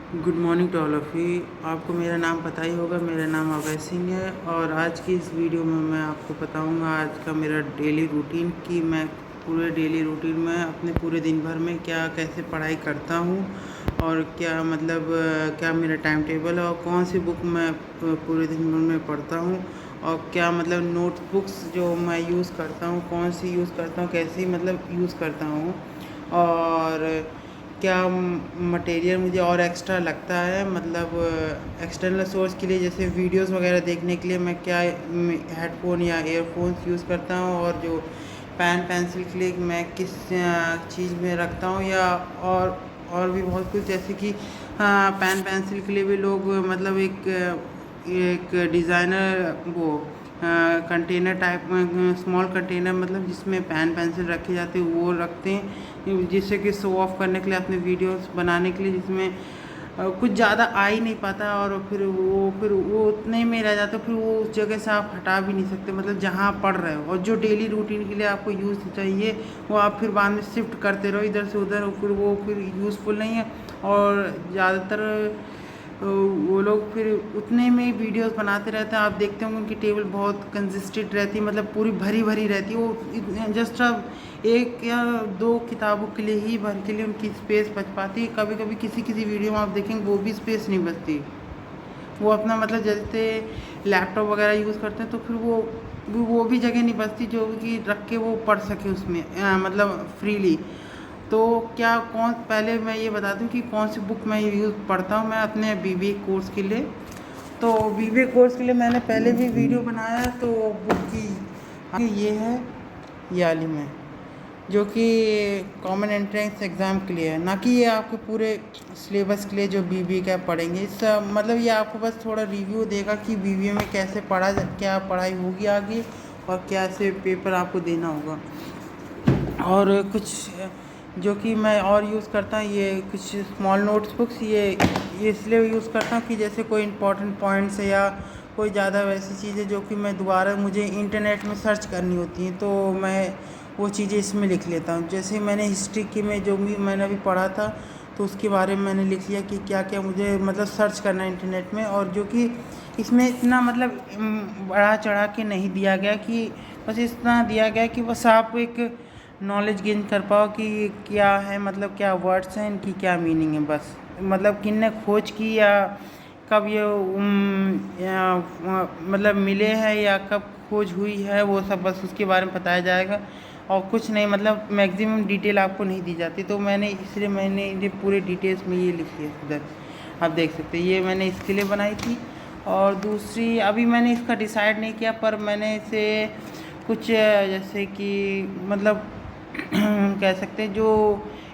Good morning to all of you. आपको मेरा नाम पता ही होगा, मेरा नाम अभय सिंह है और आज की इस वीडियो में मैं आपको बताऊंगा आज का मेरा डेली रूटीन कि मैं पूरे डेली रूटीन में अपने पूरे दिन भर में क्या कैसे पढ़ाई करता हूं और क्या मतलब क्या मेरा टाइम टेबल है और कौन सी बुक मैं पूरे दिन भर में पढ़ता हूं और क्या मतलब नोटबुक्स जो मैं यूज़ करता हूं कौन सी यूज़ करता हूं, कैसी मतलब यूज़ करता हूं और क्या मटेरियल मुझे और एक्स्ट्रा लगता है मतलब एक्सटर्नल सोर्स के लिए, जैसे वीडियोस वगैरह देखने के लिए मैं क्या हेडफोन या एयरफोन्स यूज़ करता हूँ और जो पेन पेंसिल के लिए मैं किस चीज़ में रखता हूँ या और भी बहुत कुछ, जैसे कि पेन पेंसिल के लिए भी लोग मतलब एक डिज़ाइनर वो कंटेनर टाइप में स्मॉल कंटेनर मतलब जिसमें पेन पेंसिल रखे जाते हैं वो रखते हैं, जिससे कि शो ऑफ करने के लिए अपने वीडियोस बनाने के लिए, जिसमें कुछ ज़्यादा आ ही नहीं पाता और फिर वो उतने में रह जाता, फिर वो उस जगह से आप हटा भी नहीं सकते मतलब जहाँ आप पढ़ रहे हो, और जो डेली रूटीन के लिए आपको यूज़ चाहिए वो आप फिर बाद में शिफ्ट करते रहो इधर से उधर, फिर यूज़फुल नहीं है। और ज़्यादातर वो लोग फिर उतने में वीडियोस बनाते रहते हैं, आप देखते होंगे उनकी टेबल बहुत कंसिस्टेंट रहती है, मतलब पूरी भरी भरी रहती है, वो जस्ट अब एक या दो किताबों के लिए ही भर के लिए उनकी स्पेस बच पाती है। कभी कभी किसी किसी वीडियो में आप देखेंगे वो भी स्पेस नहीं बचती, वो अपना मतलब जैसे लैपटॉप वगैरह यूज़ करते हैं तो फिर वो भी जगह नहीं बचती जो कि रख के वो पढ़ सके उसमें मतलब फ्रीली। तो क्या कौन पहले मैं ये बता दूं कि कौन सी बुक मैं यूज़ पढ़ता हूँ मैं अपने बीबीए कोर्स के लिए। तो बीबीए कोर्स के लिए मैंने पहले भी वीडियो बनाया है, तो बुक की ये है याली में, जो कि कॉमन एंट्रेंस एग्ज़ाम के लिए है, ना कि ये आपके पूरे सिलेबस के लिए जो बीबीए का पढ़ेंगे। इस मतलब ये आपको बस थोड़ा रिव्यू देगा कि बीबीए में कैसे क्या पढ़ाई होगी आगे और कैसे पेपर आपको देना होगा। और कुछ जो कि मैं और यूज़ करता हूँ ये कुछ स्मॉल नोट्सबुक्स, ये इसलिए यूज़ करता हूँ कि जैसे कोई इंपॉर्टेंट पॉइंट्स है या कोई ज़्यादा वैसी चीज़ें जो कि मैं दोबारा मुझे इंटरनेट में सर्च करनी होती हैं तो मैं वो चीज़ें इसमें लिख लेता हूँ। जैसे मैंने हिस्ट्री की में जो भी मैंने अभी पढ़ा था तो उसके बारे में मैंने लिख लिया कि क्या क्या मुझे मतलब सर्च करना है इंटरनेट में, और जो कि इसमें इतना मतलब बढ़ा चढ़ा के नहीं दिया गया कि बस इतना दिया गया कि बस आप एक नॉलेज गेन कर पाओ कि क्या है मतलब क्या वर्ड्स हैं, इनकी क्या मीनिंग है, बस मतलब किसने खोज की या कब ये मतलब मिले हैं या कब खोज हुई है, वो सब बस उसके बारे में बताया जाएगा और कुछ नहीं, मतलब मैक्सिमम डिटेल आपको नहीं दी जाती। तो मैंने ये पूरे डिटेल्स में ये लिखी है इधर, आप देख सकते हैं, ये मैंने इसके लिए बनाई थी। और दूसरी अभी मैंने इसका डिसाइड नहीं किया, पर मैंने इसे कुछ जैसे कि मतलब कह सकते हैं जो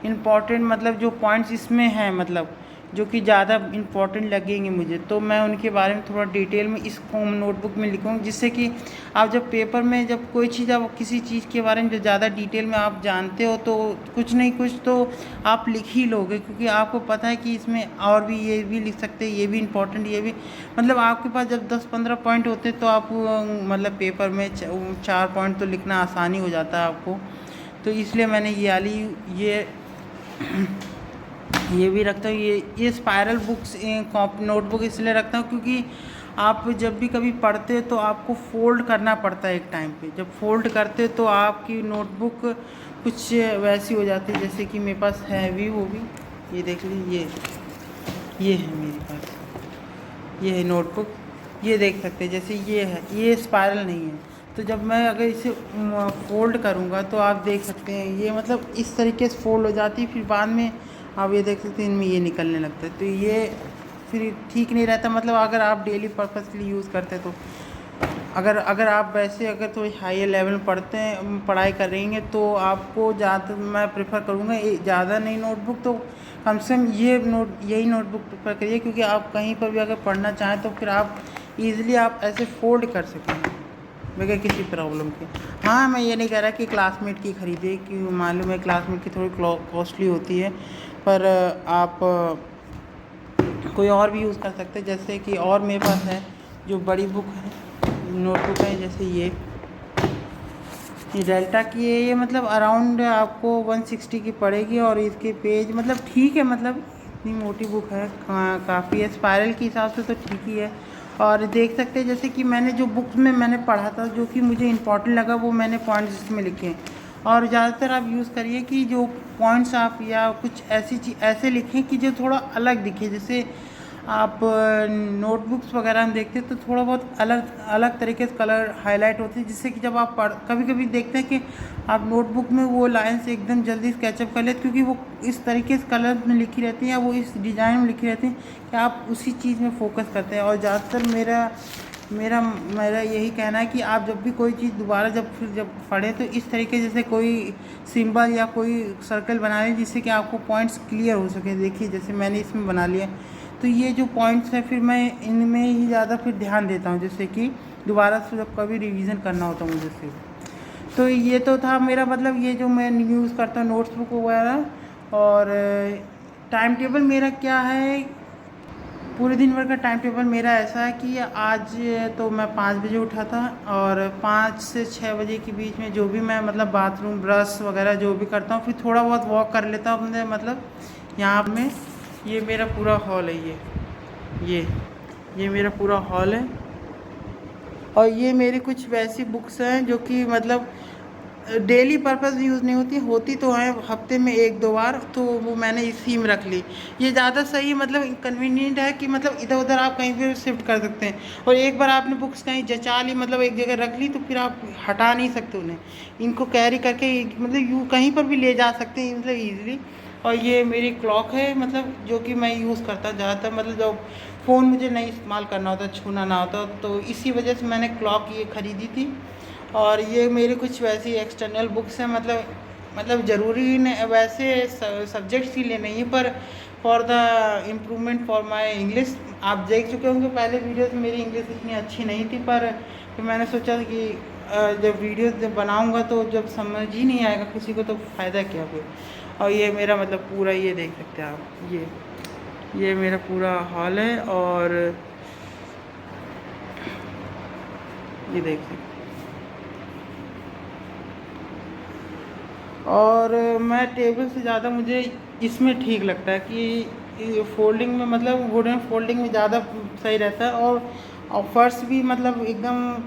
इम्पोर्टेंट मतलब जो पॉइंट्स इसमें हैं मतलब जो कि ज़्यादा इम्पोर्टेंट लगेंगे मुझे, तो मैं उनके बारे में थोड़ा डिटेल में इस नोटबुक में लिखूँगा, जिससे कि आप जब पेपर में जब कोई चीज़ आप किसी चीज़ के बारे में जो ज़्यादा डिटेल में आप जानते हो तो कुछ नहीं कुछ तो आप लिख ही लोगे, क्योंकि आपको पता है कि इसमें और भी ये भी लिख सकते हैं, ये भी इम्पोर्टेंट, ये भी मतलब आपके पास जब 10-15 पॉइंट होते तो आप मतलब पेपर में 4 पॉइंट तो लिखना आसानी हो जाता है आपको। तो इसलिए मैंने ये ये भी रखता हूँ, ये स्पायरल बुक्स नोटबुक इसलिए रखता हूँ क्योंकि आप जब भी कभी पढ़ते हो तो आपको फ़ोल्ड करना पड़ता है एक टाइम पे, जब फ़ोल्ड करते हो तो आपकी नोटबुक कुछ वैसी हो जाती है, जैसे कि मेरे पास है भी वो भी, ये देख लीजिए, ये है मेरे पास, ये है नोटबुक, ये देख सकते हैं, जैसे ये है, ये स्पायरल नहीं है, तो जब मैं अगर इसे फ़ोल्ड करूँगा तो आप देख सकते हैं ये मतलब इस तरीके से फ़ोल्ड हो जाती है, फिर बाद में आप ये देख सकते हैं इनमें ये निकलने लगता है, तो ये फिर ठीक नहीं रहता, मतलब अगर आप डेली पर्पज़ के लिए यूज़ करते हैं तो अगर अगर आप वैसे अगर तो हाई लेवल में पढ़ाई करेंगे तो आपको ज़्यादा मैं प्रेफर करूँगा ज़्यादा नहीं नोटबुक तो कम से कम यही नोटबुक प्रेफर करिए, क्योंकि आप कहीं पर भी अगर पढ़ना चाहें तो फिर आप ईज़िली आप ऐसे फोल्ड कर सकें बगैर किसी प्रॉब्लम के। हाँ, मैं ये नहीं कह रहा कि क्लासमेट की ख़रीदे, कि मालूम है क्लासमेट की थोड़ी कॉस्टली होती है, पर आप कोई और भी यूज़ कर सकते हैं, जैसे कि और मेरे पास है जो बड़ी बुक है नोटबुक है, जैसे ये डेल्टा की है, ये मतलब अराउंड आपको 160 की पड़ेगी और इसके पेज मतलब ठीक है, मतलब इतनी मोटी बुक है, काफ़ी है। स्पायरल के हिसाब से तो ठीक ही है। और देख सकते हैं जैसे कि मैंने जो बुक्स में मैंने पढ़ा था, जो कि मुझे इम्पोर्टेंट लगा, वो मैंने पॉइंट्स इसमें लिखे हैं। और ज़्यादातर आप यूज़ करिए कि जो पॉइंट्स आप या कुछ ऐसी चीज़ ऐसे लिखें कि जो थोड़ा अलग दिखे। जैसे आप नोटबुक्स वगैरह में देखते हैं तो थोड़ा बहुत अलग अलग तरीके से कलर हाईलाइट होते हैं, जिससे कि जब आप कभी कभी देखते हैं कि आप नोटबुक में वो लाइन्स एकदम जल्दी स्केचअप कर लेते, क्योंकि वो इस तरीके से कलर में लिखी रहती हैं या वो इस डिज़ाइन में लिखी रहती हैं कि आप उसी चीज़ में फोकस करते हैं। और ज़्यादातर मेरा मेरा मेरा यही कहना है कि आप जब भी कोई चीज़ दोबारा जब पढ़ें तो इस तरीके जैसे कोई सिंबल या कोई सर्कल बना लें, जिससे कि आपको पॉइंट्स क्लियर हो सके। देखिए जैसे मैंने इसमें बना लिया, तो ये जो पॉइंट्स हैं फिर मैं इनमें ही ज़्यादा फिर ध्यान देता हूँ, जैसे कि दोबारा से जब कभी रिवीजन करना होता है मुझे से। तो ये तो था मेरा, मतलब ये जो मैं यूज़ करता हूँ नोट्स बुक वगैरह। और टाइम टेबल मेरा क्या है, पूरे दिन भर का टाइम टेबल मेरा ऐसा है कि आज तो मैं 5 बजे उठा था, और 5 से 6 बजे के बीच में जो भी मैं मतलब बाथरूम ब्रश वगैरह जो भी करता हूँ, फिर थोड़ा बहुत वॉक कर लेता हूँ अपने मतलब यहाँ में। ये मेरा पूरा हॉल है, ये मेरा पूरा हॉल है। और ये मेरी कुछ वैसी बुक्स हैं जो कि मतलब डेली पर्पस यूज़ नहीं होती तो हैं हफ्ते में 1-2 बार, तो वो मैंने इसी में रख ली। ये ज़्यादा सही मतलब कन्वीनियंट है कि मतलब इधर उधर आप कहीं भी शिफ्ट कर सकते हैं। और एक बार आपने बुक्स कहीं जचा ली, मतलब एक जगह रख ली, तो फिर आप हटा नहीं सकते उन्हें। इनको कैरी करके मतलब यूँ कहीं पर भी ले जा सकते हैं मतलब ईज़िली। और ये मेरी क्लॉक है, मतलब जो कि मैं यूज़ करता ज़्यादातर, मतलब जब फ़ोन मुझे नहीं इस्तेमाल करना होता, छूना ना होता, तो इसी वजह से मैंने क्लॉक ये ख़रीदी थी। और ये मेरे कुछ वैसी एक्सटर्नल बुक्स हैं, मतलब ज़रूरी वैसे सब्जेक्ट्स के लिए नहीं, पर for the improvement for my English. आप देख चुके होंगे पहले वीडियोस में मेरी इंग्लिश इतनी अच्छी नहीं थी, पर फिर मैंने सोचा कि जब वीडियो जब बनाऊंगा तो जब समझ ही नहीं आएगा किसी को तो फ़ायदा क्या फिर। और ये मेरा मतलब पूरा, ये देख सकते हैं आप, ये मेरा पूरा हॉल है। और ये देख सकते हैं। और मैं टेबल से ज़्यादा मुझे इसमें ठीक लगता है कि फोल्डिंग में, मतलब वुडन फोल्डिंग में ज़्यादा सही रहता है। और फर्श भी मतलब एकदम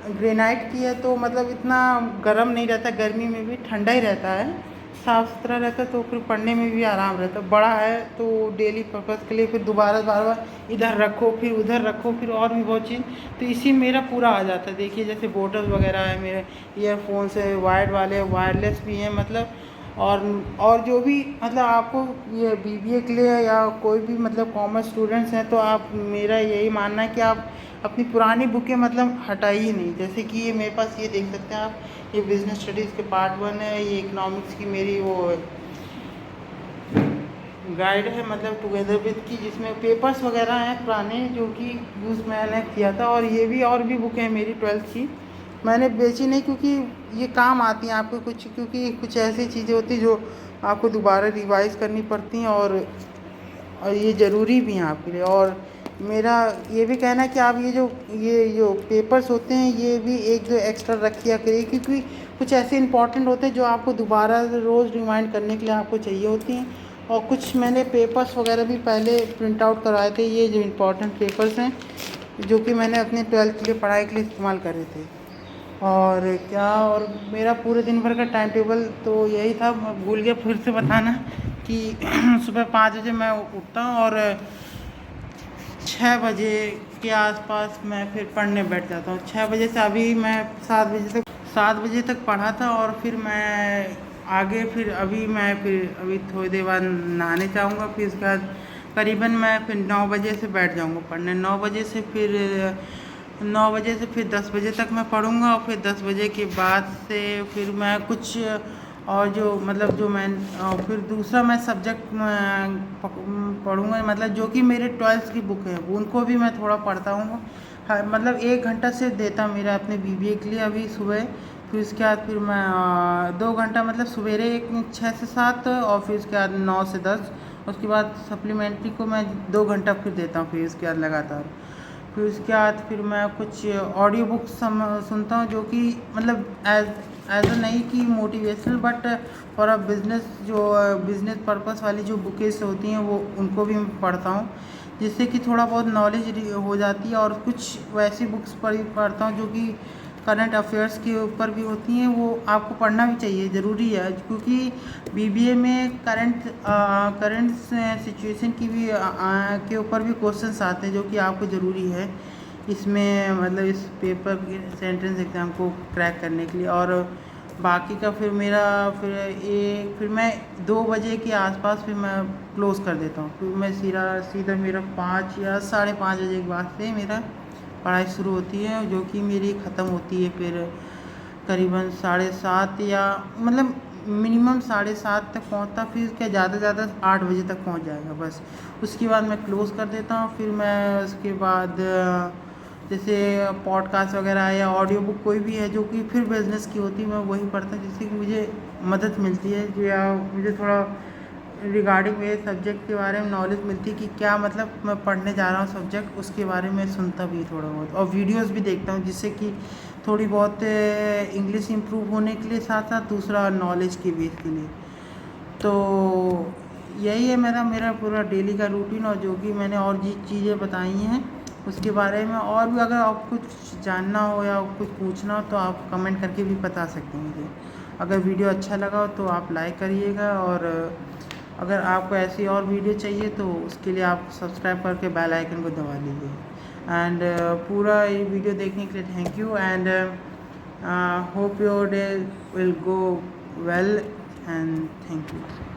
ग्रेनाइट की है, तो मतलब इतना गर्म नहीं रहता, गर्मी में भी ठंडा ही रहता है, साफ़ सुथरा रहता है, तो फिर पढ़ने में भी आराम रहता है। बड़ा है तो डेली पर्पज़ के लिए फिर दोबारा बार बार इधर रखो फिर उधर रखो फिर और भी बहुत चीज़, तो इसी मेरा पूरा आ जाता है। देखिए जैसे बोटल वगैरह है, मेरे ईयरफोन्स है वायर्ड वाले, वायरलेस भी हैं मतलब। और जो भी मतलब आपको ये बीबीए के लिए या कोई भी मतलब कॉमर्स स्टूडेंट्स हैं, तो आप, मेरा यही मानना है कि आप अपनी पुरानी बुकें मतलब हटाइए नहीं। जैसे कि ये मेरे पास, ये देख सकते हैं आप, ये बिज़नेस स्टडीज़ के पार्ट 1 है, ये इकोनॉमिक्स की मेरी वो गाइड है, मतलब टुगेदर विद की, जिसमें पेपर्स वगैरह हैं पुराने जो कि यूज़ मैंने किया था। और ये भी और भी बुकें हैं मेरी 12th की, मैंने बेची नहीं, क्योंकि ये काम आती हैं आपको कुछ, क्योंकि कुछ ऐसी चीज़ें होती हैं जो आपको दोबारा रिवाइज़ करनी पड़ती हैं, और ये ज़रूरी भी हैं आपके लिए। और मेरा ये भी कहना है कि आप ये जो पेपर्स होते हैं, ये भी एक दो एक्स्ट्रा रखिया करिए, क्योंकि कुछ ऐसे इंपॉर्टेंट होते हैं जो आपको दोबारा रोज़ रिमाइंड करने के लिए आपको चाहिए होती हैं। और कुछ मैंने पेपर्स वगैरह भी पहले प्रिंट आउट करवाए थे, ये जो इम्पोर्टेंट पेपर्स हैं जो कि मैंने अपने 12th के लिए पढ़ाई के लिए इस्तेमाल करे थे। और क्या, और मेरा पूरे दिन भर का टाइम टेबल तो यही था। मैं भूल गया फिर से बताना कि सुबह 5 बजे मैं उठता हूँ, और 6 बजे के आसपास मैं फिर पढ़ने बैठ जाता हूँ। 6 बजे से अभी मैं 7 बजे तक पढ़ा था, और फिर मैं आगे फिर अभी थोड़ी देर बाद नहाने जाऊँगा, फिर उसके बाद करीबन मैं फिर 9 बजे से बैठ जाऊँगा पढ़ने। 9 बजे से फिर 10 बजे तक मैं पढ़ूँगा, और फिर 10 बजे के बाद से फिर मैं कुछ और जो मतलब जो मैं फिर दूसरा मैं सब्जेक्ट पढ़ूँगा, मतलब जो कि मेरे 12th की बुक है उनको भी मैं थोड़ा पढ़ता हूँ। हाँ, मतलब 1 घंटा से देता मेरा अपने बीबीए के लिए अभी सुबह। फिर उसके बाद फिर मैं 2 घंटा मतलब सवेरे 6 से 7, और फिर उसके बाद 9 से 10। उसके बाद सप्लीमेंट्री को मैं 2 घंटा फिर देता हूँ, फिर उसके बाद लगातार। फिर उसके बाद फिर मैं कुछ ऑडियो बुक्स सुनता हूँ, जो कि मतलब एज अ नहीं कि motivational, but for a business, जो बिज़नेस पर्पस वाली जो बुकें होती हैं वो उनको भी मैं पढ़ता हूँ, जिससे कि थोड़ा बहुत नॉलेज हो जाती है। और कुछ वैसी बुक्स पढ़ता हूँ जो कि करंट अफेयर्स के ऊपर भी होती हैं, वो आपको पढ़ना भी चाहिए, ज़रूरी है, क्योंकि बीबीए में करंट सिचुएशन की भी के ऊपर भी क्वेश्चंस आते हैं, जो कि आपको ज़रूरी है इसमें, मतलब इस पेपर के एंट्रेंस एग्ज़ाम को क्रैक करने के लिए। और बाकी का फिर मैं 2 बजे के आसपास फिर मैं क्लोज़ कर देता हूँ, फिर मैं सीधा मेरा 5 या 5:30 बजे के बाद से मेरा पढ़ाई शुरू होती है, जो कि मेरी ख़त्म होती है फिर करीबन 7:30, या मतलब मिनिमम 7:30 तक पहुंचता, फिर क्या ज़्यादा से ज़्यादा 8 बजे तक पहुंच जाएगा बस। उसके बाद मैं क्लोज़ कर देता हूं। फिर मैं उसके बाद जैसे पॉडकास्ट वगैरह या ऑडियो बुक कोई भी है जो कि फिर बिज़नेस की होती है, मैं वही पढ़ता हूँ, जिससे कि मुझे मदद मिलती है, जो या मुझे थोड़ा रिगार्डिंग मेरे सब्जेक्ट के बारे में नॉलेज मिलती है कि क्या, मतलब मैं पढ़ने जा रहा हूँ सब्जेक्ट, उसके बारे में सुनता भी थोड़ा बहुत, और वीडियोस भी देखता हूँ, जिससे कि थोड़ी बहुत इंग्लिश इंप्रूव होने के लिए, साथ साथ दूसरा नॉलेज के बेस के लिए। तो यही है मेरा पूरा डेली का रूटीन। और जो कि मैंने और जी चीज़ें बताई हैं उसके बारे में, और भी अगर आपको कुछ जानना हो या कुछ पूछना हो तो आप कमेंट करके भी बता सकते हैं मुझे। अगर वीडियो अच्छा लगा हो तो आप लाइक करिएगा, और अगर आपको ऐसी और वीडियो चाहिए तो उसके लिए आप सब्सक्राइब करके बेल आइकन को दबा लीजिए। एंड पूरा ये वीडियो देखने के लिए thank you, and hope your day will go well, and thank you.